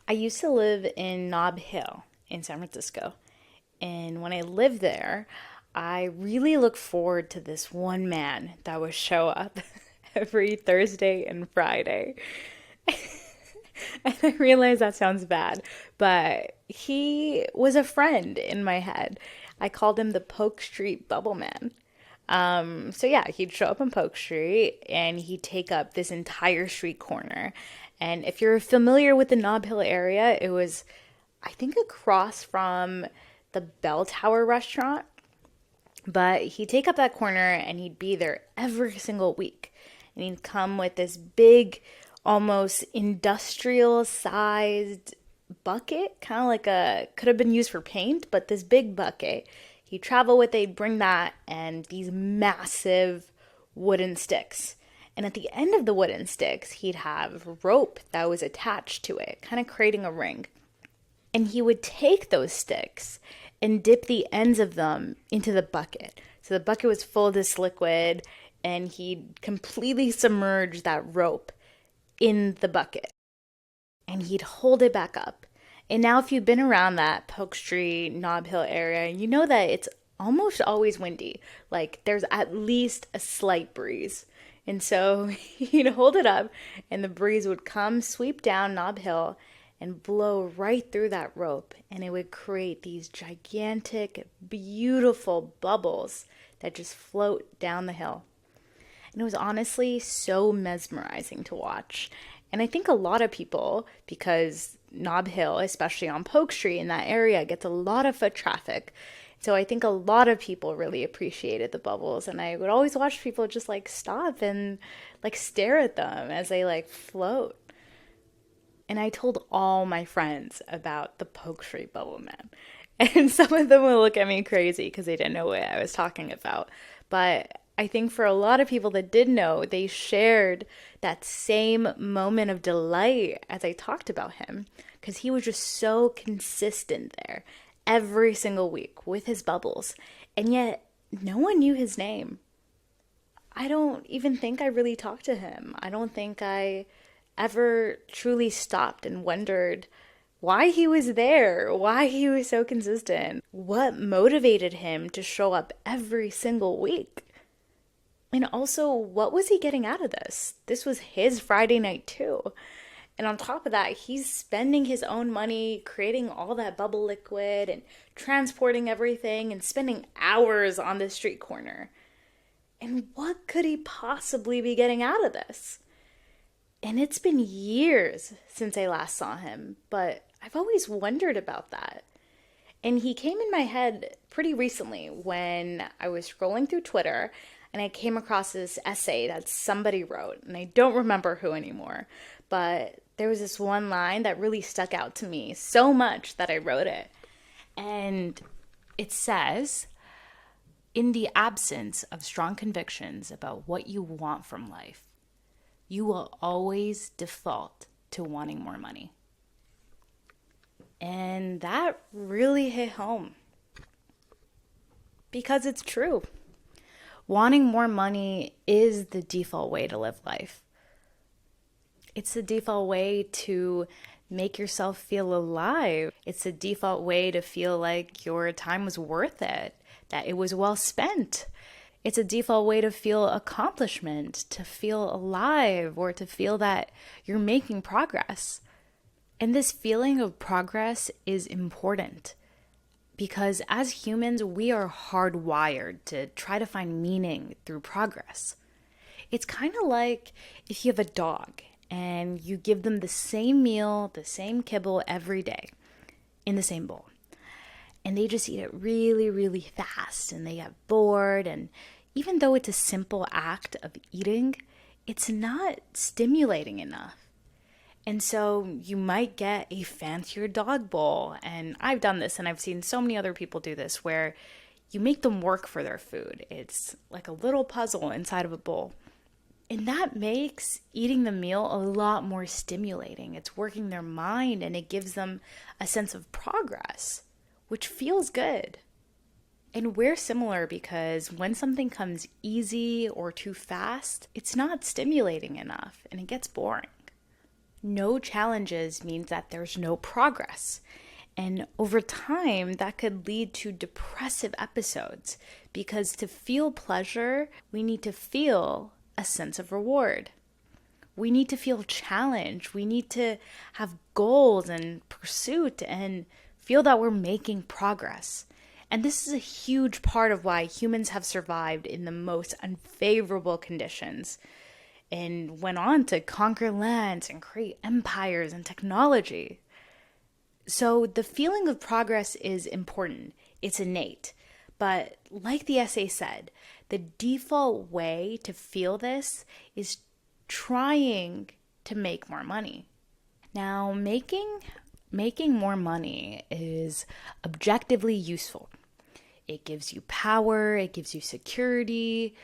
I used to live in Nob Hill in San Francisco. And when I lived there, I really looked forward to this one man that would show up every Thursday and Friday. And I realize that sounds bad, but he was a friend in my head. I called him the Polk Street Bubble Man. So yeah, he'd show up on Polk Street and he'd take up this entire street corner. And if you're familiar with the Nob Hill area, it was, I think, across from the Bell Tower restaurant. But he'd take up that corner and he'd be there every single week. And he'd come with this big, almost industrial sized bucket, kind of like a, could have been used for paint, but this big bucket. He'd travel with it, he'd bring that, and these massive wooden sticks. And at the end of the wooden sticks, he'd have rope that was attached to it, kind of creating a ring. And he would take those sticks and dip the ends of them into the bucket. So the bucket was full of this liquid, and he'd completely submerge that rope in the bucket. And he'd hold it back up. And now, if you've been around that Polk Street, Nob Hill area, you know that it's almost always windy. Like, there's at least a slight breeze. And so he'd hold it up, and the breeze would come, sweep down Nob Hill, and blow right through that rope. And it would create these gigantic, beautiful bubbles that just float down the hill. And it was honestly so mesmerizing to watch. And I think a lot of people, because Nob Hill, especially on Polk Street in that area, gets a lot of foot traffic. So I think a lot of people really appreciated the bubbles. And I would always watch people just like stop and like stare at them as they like float. And I told all my friends about the Polk Street Bubble Man. And some of them would look at me crazy because they didn't know what I was talking about. But I think for a lot of people that did know, they shared that same moment of delight as I talked about him because he was just so consistent there every single week with his bubbles. And yet, no one knew his name. I don't even think I really talked to him. I don't think I ever truly stopped and wondered why he was there, why he was so consistent, what motivated him to show up every single week. And also, what was he getting out of this? This was his Friday night too. And on top of that, he's spending his own money creating all that bubble liquid and transporting everything and spending hours on this street corner. And what could he possibly be getting out of this? And it's been years since I last saw him, but I've always wondered about that. And he came in my head pretty recently when I was scrolling through Twitter and I came across this essay that somebody wrote, and I don't remember who anymore, but there was this one line that really stuck out to me so much that I wrote it. And it says, in the absence of strong convictions about what you want from life, you will always default to wanting more money. And that really hit home because it's true. Wanting more money is the default way to live life. It's the default way to make yourself feel alive. It's the default way to feel like your time was worth it, that it was well spent. It's a default way to feel accomplishment, to feel alive, or to feel that you're making progress. And this feeling of progress is important because as humans, we are hardwired to try to find meaning through progress. It's kind of like if you have a dog and you give them the same meal, the same kibble every day in the same bowl. And they just eat it really, really fast and they get bored. And even though it's a simple act of eating, it's not stimulating enough. And so you might get a fancier dog bowl. And I've done this and I've seen so many other people do this where you make them work for their food. It's like a little puzzle inside of a bowl. And that makes eating the meal a lot more stimulating. It's working their mind and it gives them a sense of progress, which feels good. And we're similar because when something comes easy or too fast, it's not stimulating enough and it gets boring. No challenges means that there's no progress. And over time, that could lead to depressive episodes because to feel pleasure, we need to feel a sense of reward. We need to feel challenged. We need to have goals and pursuit and feel that we're making progress. And this is a huge part of why humans have survived in the most unfavorable conditions and went on to conquer lands and create empires and technology. So the feeling of progress is important. It's innate. But like the essay said, the default way to feel this is trying to make more money. Now, making more money is objectively useful. It gives you power, it gives you security,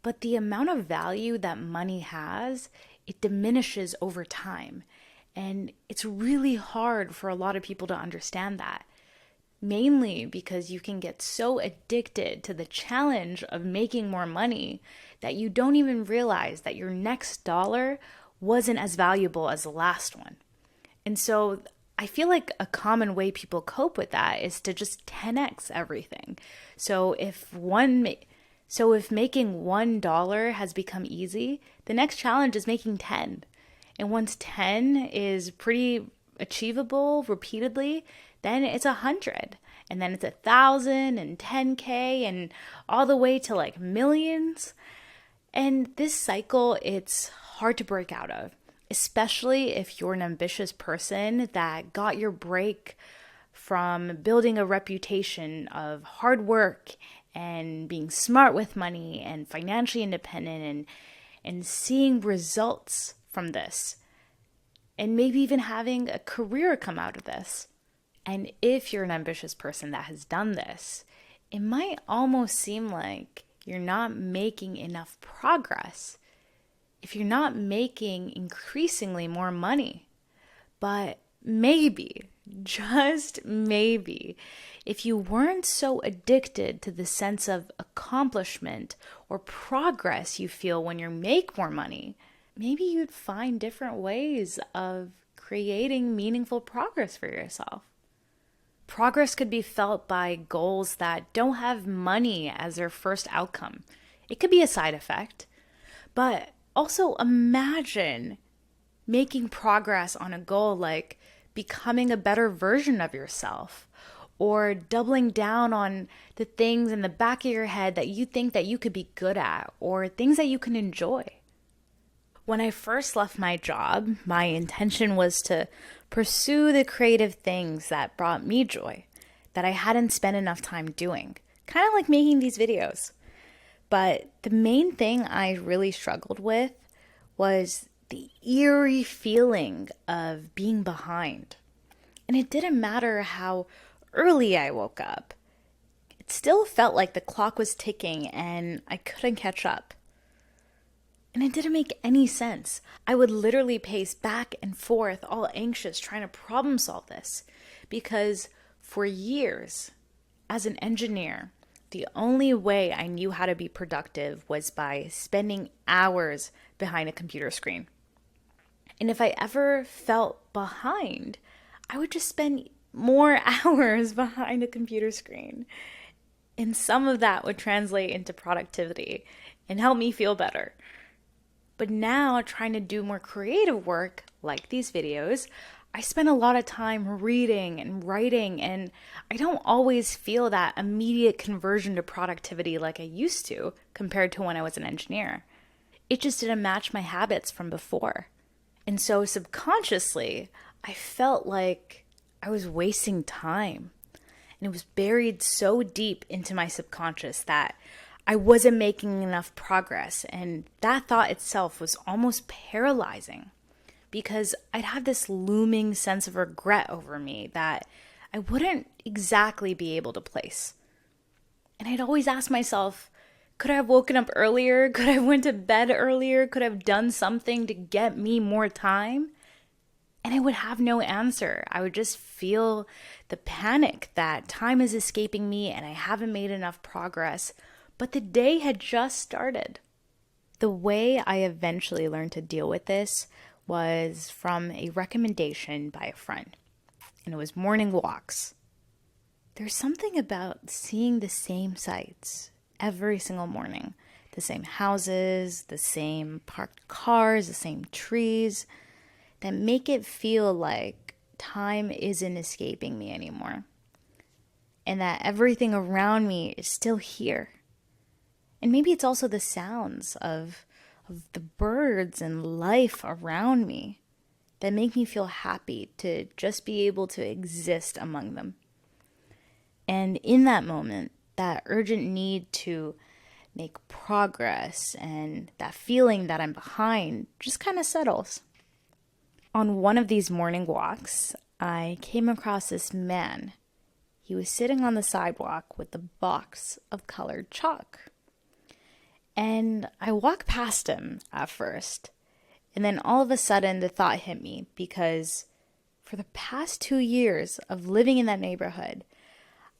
but the amount of value that money has, it diminishes over time. And it's really hard for a lot of people to understand that. Mainly because you can get so addicted to the challenge of making more money that you don't even realize that your next dollar wasn't as valuable as the last one. And so I feel like a common way people cope with that is to just 10x everything. So if making $1 has become easy, the next challenge is making 10. And once 10 is pretty achievable repeatedly, then it's 100. And then it's 1,000 and 10K and all the way to like millions. And this cycle, it's hard to break out of, especially if you're an ambitious person that got your break from building a reputation of hard work and being smart with money and financially independent and seeing results from this. And maybe even having a career come out of this. And if you're an ambitious person that has done this, it might almost seem like you're not making enough progress if you're not making increasingly more money. But maybe, just maybe, if you weren't so addicted to the sense of accomplishment or progress you feel when you make more money, maybe you'd find different ways of creating meaningful progress for yourself. Progress could be felt by goals that don't have money as their first outcome. It could be a side effect, but also imagine making progress on a goal like becoming a better version of yourself or doubling down on the things in the back of your head that you think that you could be good at or things that you can enjoy. When I first left my job, my intention was to pursue the creative things that brought me joy, that I hadn't spent enough time doing, kind of like making these videos. But the main thing I really struggled with was the eerie feeling of being behind. And it didn't matter how early I woke up. It still felt like the clock was ticking and I couldn't catch up. And it didn't make any sense. I would literally pace back and forth, all anxious, trying to problem solve this. Because for years, as an engineer, the only way I knew how to be productive was by spending hours behind a computer screen. And if I ever felt behind, I would just spend more hours behind a computer screen. And some of that would translate into productivity and help me feel better. But now, trying to do more creative work, like these videos, I spend a lot of time reading and writing, and I don't always feel that immediate conversion to productivity like I used to compared to when I was an engineer. It just didn't match my habits from before. And so subconsciously, I felt like I was wasting time. And it was buried so deep into my subconscious that I wasn't making enough progress, and that thought itself was almost paralyzing because I'd have this looming sense of regret over me that I wouldn't exactly be able to place. And I'd always ask myself, could I have woken up earlier? Could I have went to bed earlier? Could I have done something to get me more time? And I would have no answer. I would just feel the panic that time is escaping me and I haven't made enough progress. But the day had just started. The way I eventually learned to deal with this was from a recommendation by a friend, and it was morning walks. There's something about seeing the same sights every single morning. The same houses, the same parked cars, the same trees, that make it feel like time isn't escaping me anymore. And that everything around me is still here. And maybe it's also the sounds of the birds and life around me that make me feel happy to just be able to exist among them. And in that moment, that urgent need to make progress and that feeling that I'm behind just kind of settles. On one of these morning walks, I came across this man. He was sitting on the sidewalk with a box of colored chalk. And I walked past him at first. And then all of a sudden the thought hit me, because for the past 2 years of living in that neighborhood,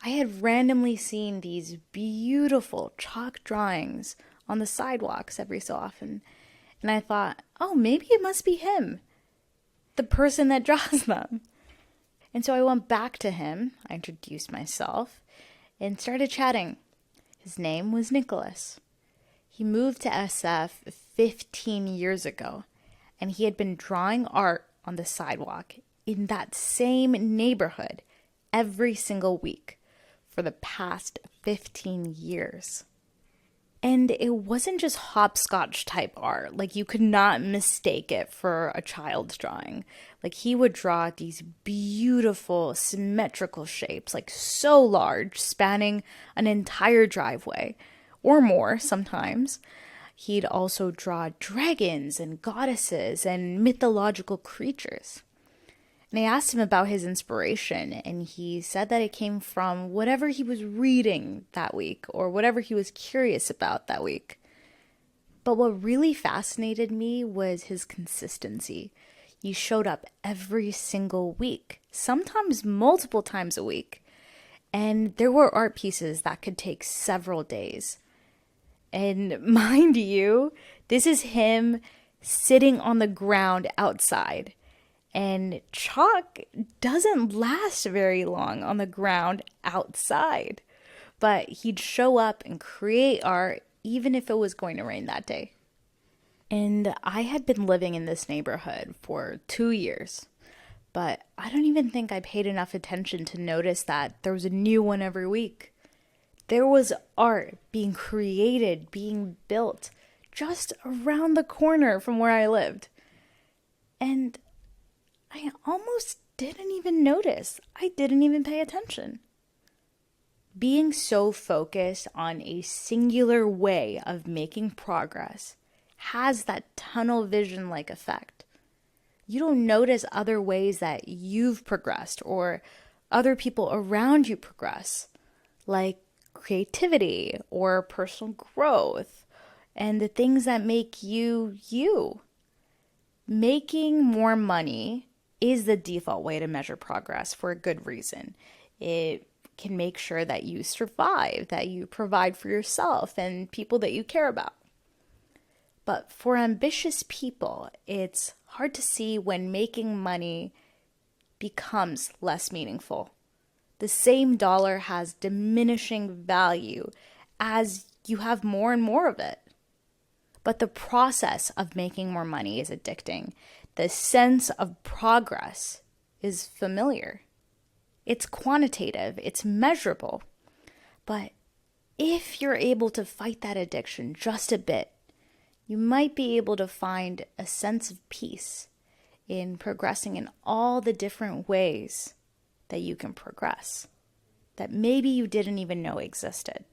I had randomly seen these beautiful chalk drawings on the sidewalks every so often. And I thought, oh, maybe it must be him, the person that draws them. And so I went back to him, I introduced myself, and started chatting. His name was Nicholas. He moved to SF 15 years ago, and he had been drawing art on the sidewalk in that same neighborhood every single week for the past 15 years. And it wasn't just hopscotch type art. Like, you could not mistake it for a child's drawing. Like, he would draw these beautiful symmetrical shapes, like so large, spanning an entire driveway or more sometimes. He'd also draw dragons and goddesses and mythological creatures. And I asked him about his inspiration, and he said that it came from whatever he was reading that week or whatever he was curious about that week. But what really fascinated me was his consistency. He showed up every single week, sometimes multiple times a week. And there were art pieces that could take several days. And mind you, this is him sitting on the ground outside. And chalk doesn't last very long on the ground outside. But he'd show up and create art even if it was going to rain that day. And I had been living in this neighborhood for 2 years. But I don't even think I paid enough attention to notice that there was a new one every week. There was art being created, being built just around the corner from where I lived. And I almost didn't even notice. I didn't even pay attention. Being so focused on a singular way of making progress has that tunnel vision-like effect. You don't notice other ways that you've progressed or other people around you progress, like creativity or personal growth and the things that make you you. Making more money is the default way to measure progress for a good reason. It can make sure that you survive, that you provide for yourself and people that you care about. But for ambitious people, it's hard to see when making money becomes less meaningful. The same dollar has diminishing value as you have more and more of it. But the process of making more money is addicting. The sense of progress is familiar. It's quantitative, it's measurable. But if you're able to fight that addiction just a bit, you might be able to find a sense of peace in progressing in all the different ways that you can progress, that maybe you didn't even know existed.